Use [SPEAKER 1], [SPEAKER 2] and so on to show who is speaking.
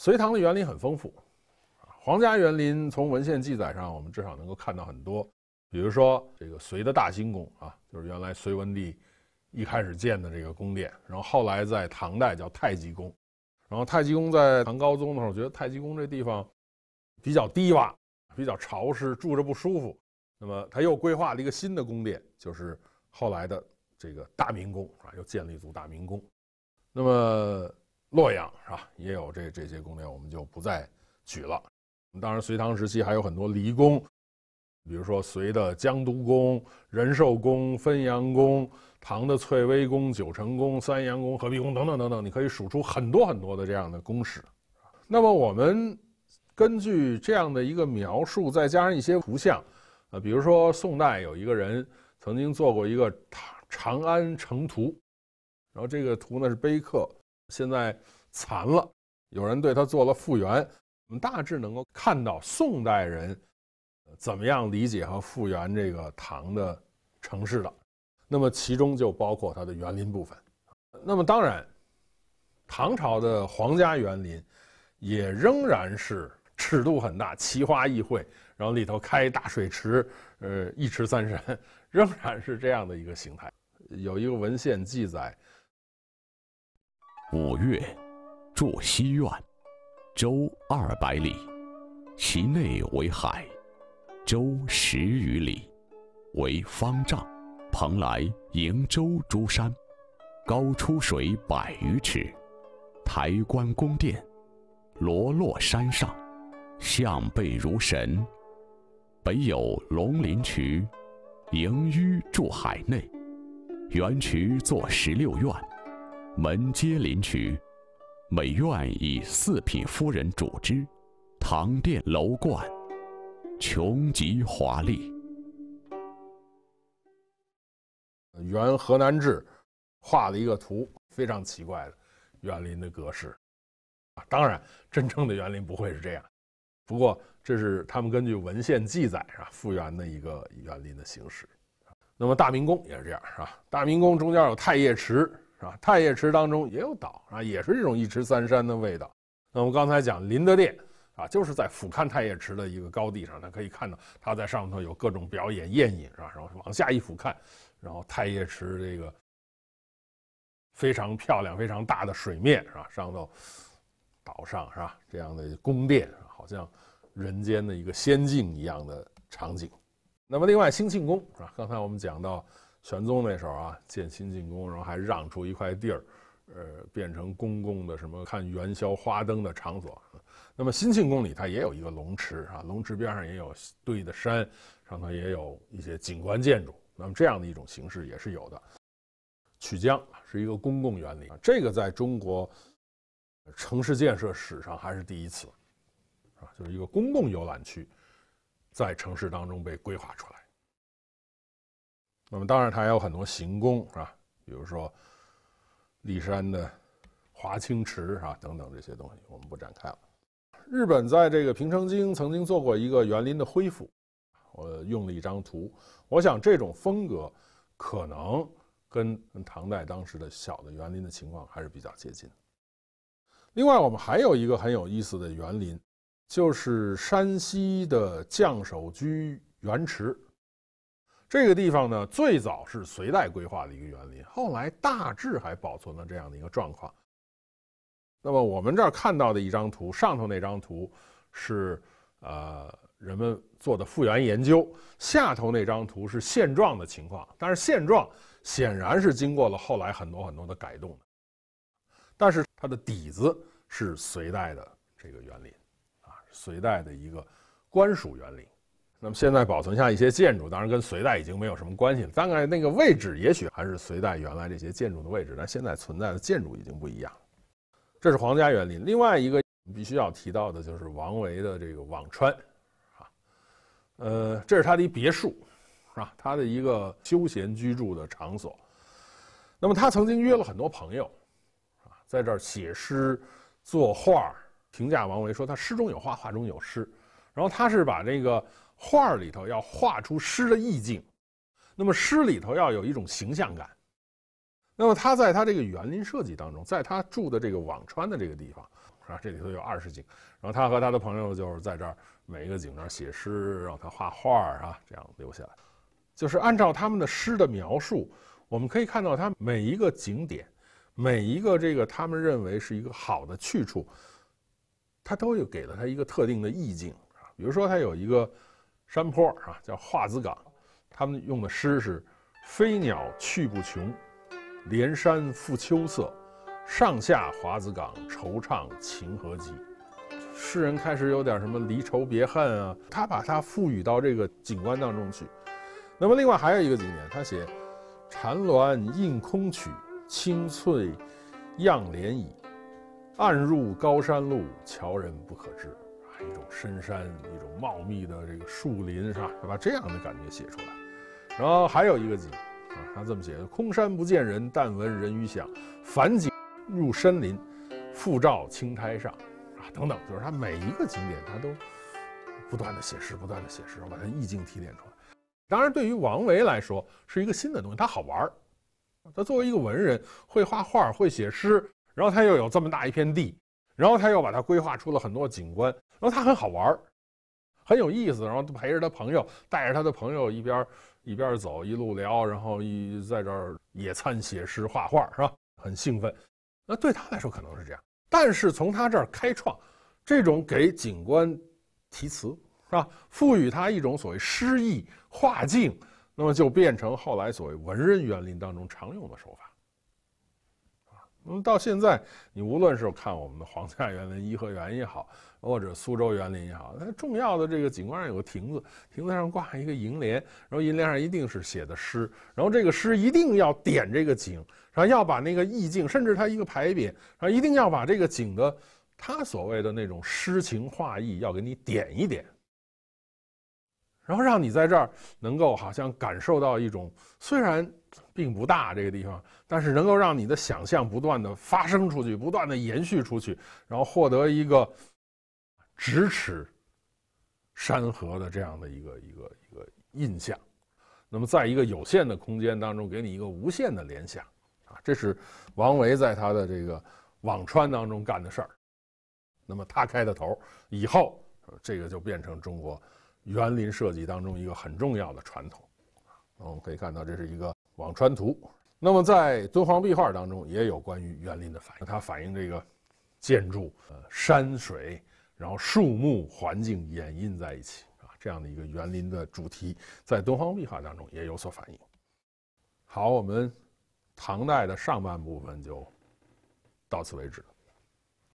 [SPEAKER 1] 隋唐的园林很丰富，皇家园林从文献记载上，我们至少能够看到很多，比如说这个隋的大兴宫啊，就是原来隋文帝一开始建的这个宫殿，然后后来在唐代叫太极宫，然后太极宫在唐高宗的时候，觉得太极宫这地方比较低洼，比较潮湿，住着不舒服，那么他又规划了一个新的宫殿，就是后来的这个大明宫啊，又建了一组大明宫。那么洛阳是吧，也有这些宫殿，我们就不再举了。当然，隋唐时期还有很多离宫，比如说隋的江都宫、仁寿宫、汾阳宫，唐的翠微宫、九成宫、三阳宫、合璧宫等等等等，你可以数出很多很多的这样的宫室。那么我们根据这样的一个描述，再加上一些图像，比如说宋代有一个人曾经做过一个长安城图，然后这个图呢是碑刻，现在残了，有人对他做了复原，我们大致能够看到宋代人怎么样理解和复原这个唐的城市的。那么其中就包括它的园林部分。那么当然，唐朝的皇家园林也仍然是尺度很大，奇花异卉，然后里头开大水池，一池三山，仍然是这样的一个形态。有一个文献记载
[SPEAKER 2] ：5月，筑西苑，周200里，其内为海，周10余里，为方丈。蓬莱瀛洲诸山，高出水100余尺，台观宫殿，罗落山上，象背如神。北有龙鳞渠，盈淤注海内，园渠作16院，门皆临渠，每院以4品夫人主之，堂殿楼观，穷极华丽。
[SPEAKER 1] 原河南志画了一个图，非常奇怪的园林的格式。当然，真正的园林不会是这样，不过这是他们根据文献记载复原的一个园林的形式。那么大明宫也是这样，是吧？大明宫中间有太液池，是吧？太液池当中也有岛啊，也是这种一池三山的味道。那么刚才讲麟德殿啊，就是在俯瞰太液池的一个高地上，它可以看到它在上头有各种表演宴饮，是吧？然后往下一俯瞰。然后太液池这个非常漂亮、非常大的水面是吧？上头岛上是吧？这样的宫殿，好像人间的一个仙境一样的场景。那么另外兴庆宫是吧？刚才我们讲到玄宗那时候啊，建兴庆宫，然后还让出一块地儿，变成公共的什么看元宵花灯的场所。那么兴庆宫里它也有一个龙池啊，龙池边上也有对的山，上头也有一些景观建筑。那么这样的一种形式也是有的。曲江是一个公共园林，这个在中国城市建设史上还是第一次，就是一个公共游览区在城市当中被规划出来。那么当然它还有很多行宫，是吧？比如说骊山的华清池啊等等这些东西，我们不展开了。日本在这个平城京曾经做过一个园林的恢复，我用了一张图。我想这种风格可能跟唐代当时的小的园林的情况还是比较接近。另外我们还有一个很有意思的园林，就是山西的将守居园池。这个地方呢，最早是隋代规划的一个园林，后来大致还保存了这样的一个状况。那么我们这儿看到的一张图，上头那张图是人们做的复原研究，下头那张图是现状的情况，但是现状显然是经过了后来很多很多的改动的，但是它的底子是隋代的这个园林啊，隋代的一个官署园林。那么现在保存下一些建筑，当然跟隋代已经没有什么关系了，当然那个位置也许还是隋代原来这些建筑的位置，但现在存在的建筑已经不一样。这是皇家园林。另外一个必须要提到的就是王维的这个辋川这是他的一别墅，是吧？他的一个休闲居住的场所。那么他曾经约了很多朋友，在这儿写诗、作画，评价王维说他诗中有画，画中有诗。然后他是把这个画里头要画出诗的意境，那么诗里头要有一种形象感。那么他在他这个园林设计当中，在他住的这个辋川的这个地方，啊，这里头有20景。然后他和他的朋友就是在这儿每一个景那儿写诗，让他画画啊，这样留下来。就是按照他们的诗的描述，我们可以看到他每一个景点，每一个这个他们认为是一个好的去处，他都有给了他一个特定的意境啊。比如说，他有一个山坡啊，叫华子岗，他们用的诗是“飞鸟去不穷，连山复秋色，上下华子岗，惆怅情何极”。诗人开始有点什么离愁别恨啊，他把它赋予到这个景观当中去。那么另外还有一个景点，他写“缠鸾映空曲，青翠样涟漪，暗入高山路，樵人不可知”。一种深山，一种茂密的这个树林，是吧？他把这样的感觉写出来。然后还有一个景啊，他这么写的：“空山不见人，但闻人语响。返景入深林，复照青苔上。”啊，等等，就是他每一个景点，他都不断的写诗，不断的写诗，把它意境提炼出来。当然，对于王维来说是一个新的东西，他好玩。他作为一个文人，会画画，会写诗，然后他又有这么大一片地，然后他又把它规划出了很多景观，然后他很好玩，很有意思。然后陪着他朋友，带着他的朋友一边走一路聊，然后在这儿野餐、写诗、画画，是吧？很兴奋。那对他来说可能是这样，但是从他这儿开创这种给景观题词，是吧？赋予它一种所谓诗意画境，那么就变成后来所谓文人园林当中常用的手法。那么到现在，你无论是看我们的皇家园林颐和园也好，或者苏州园林也好，它重要的这个景观上有个亭子，亭子上挂一个楹联，然后楹联上一定是写的诗，然后这个诗一定要点这个景，然后要把那个意境，甚至它一个牌匾，然后一定要把这个景的它所谓的那种诗情画意要给你点一点。然后让你在这儿能够好像感受到一种虽然并不大这个地方，但是能够让你的想象不断的发生出去，不断的延续出去，然后获得一个咫尺山河的这样的一个印象。那么在一个有限的空间当中，给你一个无限的联想啊，这是王维在他的这个辋川当中干的事儿。那么他开的头，以后这个就变成中国园林设计当中一个很重要的传统。我们可以看到，这是一个辋川图。那么在敦煌壁画当中也有关于园林的反映，它反映这个建筑、山水，然后树木环境掩映在一起啊，这样的一个园林的主题，在敦煌壁画当中也有所反映。好，我们唐代的上半部分就到此为止。